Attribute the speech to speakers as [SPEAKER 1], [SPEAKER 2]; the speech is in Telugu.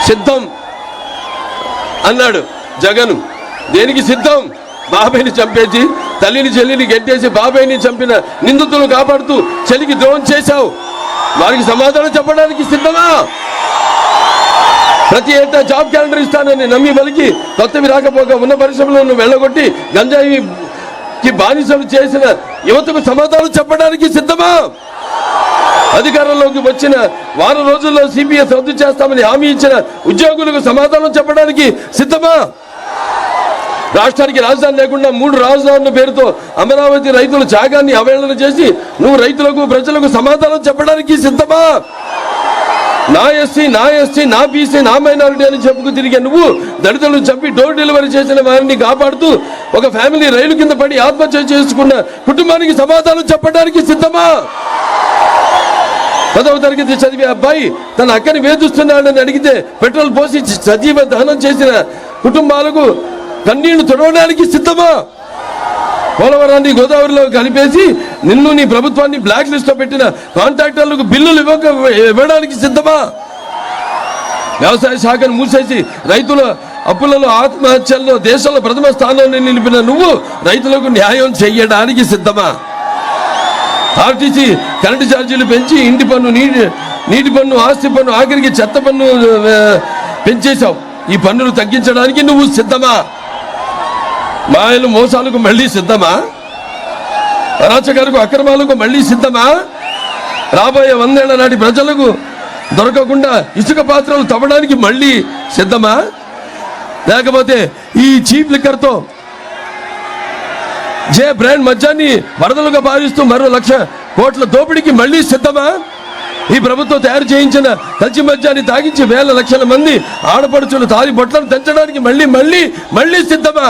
[SPEAKER 1] సిద్ధం అన్నాడు జగన్. దేనికి సిద్ధం? బాబాయిని చంపేసి తల్లిని చెల్లిని గెట్టేసి బాబాయిని చంపిన నిందితులు కాపాడుతూ చెల్లికి ద్రోహం చేశావు. వారికి సమాధానం చెప్పడానికి సిద్ధమా? ప్రతి ఏటా జాబ్ క్యాలెండర్ ఇస్తానని నమ్మి బలికి కొత్తవి రాకపోగా ఉన్న పరిశ్రమలను వెళ్ళగొట్టి గంజాయికి బానిసలు చేసిన యువతకు సమాధానం చెప్పడానికి సిద్ధమా? అధికారంలోకి వచ్చిన వారం రోజుల్లో సిపిఎస్ రద్దు చేస్తామని హామీ ఇచ్చిన ఉద్యోగులకు సమాధానం చెప్పడానికి సిద్ధమా? రాష్ట్రానికి రాజధాని లేకుండా 3 రాజధానుల పేరుతో అమరావతి రైతుల త్యాగాన్ని అవహేళన చేసి నువ్వు రైతులకు ప్రజలకు సమాధానం చెప్పడానికి సిద్ధమా? నా ఎస్సీ నా ఎస్టీ నా బీసీ నా మైనారిటీ అని చెప్పుకు తిరిగే నువ్వు దళితులను చంపి డోర్ డెలివరీ చేసిన వారిని కాపాడుతూ ఒక ఫ్యామిలీ రైలు కింద పడి ఆత్మహత్య చేసుకున్న కుటుంబానికి సమాధానం చెప్పడానికి సిద్ధమా? 10వ తరగతి చదివే అబ్బాయి తన అక్కని వేధిస్తున్నాడని అడిగితే పెట్రోల్ పోసి సజీవ దహనం చేసిన కుటుంబాలకు కన్నీళ్లు తుడవడానికి సిద్ధమా? పోలవరాన్ని గోదావరిలో కలిపేసి నిన్ను నీ ప్రభుత్వాన్ని బ్లాక్ లిస్ట్ లో పెట్టిన కాంట్రాక్టర్లకు బిల్లులు ఇవ్వడానికి సిద్ధమా? వ్యవసాయ శాఖను మూసేసి రైతుల అప్పులలో ఆత్మహత్యల్లో దేశంలో ప్రథమ స్థానాన్ని నిలిపిన నువ్వు రైతులకు న్యాయం చేయడానికి సిద్ధమా? ఆర్టీసీ కరెంటు ఛార్జీలు పెంచి ఇంటి పన్ను నీటి పన్ను ఆస్తి పన్ను ఆఖరికి చెత్త పన్ను పెంచేశావు. ఈ పన్నులు తగ్గించడానికి నువ్వు సిద్ధమా? మాయలు మోసాలకు మళ్ళీ సిద్ధమా? అరాచకాలకు అక్రమాలకు మళ్ళీ సిద్ధమా? రాబోయే 100 ఏళ్ల నాటి ప్రజలకు దొరకకుండా ఇసుక పాత్రలు తవ్వడానికి మళ్ళీ సిద్ధమా? లేకపోతే ఈ చీప్ లిక్కర్తో జే బ్రాండ్ మద్యాన్ని వరదలుగా భావిస్తూ మరో 1,00,000 కోట్ల దోపిడీకి మళ్ళీ సిద్ధమా? ఈ ప్రభుత్వం తయారు చేయించిన కల్చి మద్యాన్ని తాగించి వేల లక్షల మంది ఆడపడుచులు తాలి బొట్లను తెంచడానికి మళ్ళీ సిద్ధమా?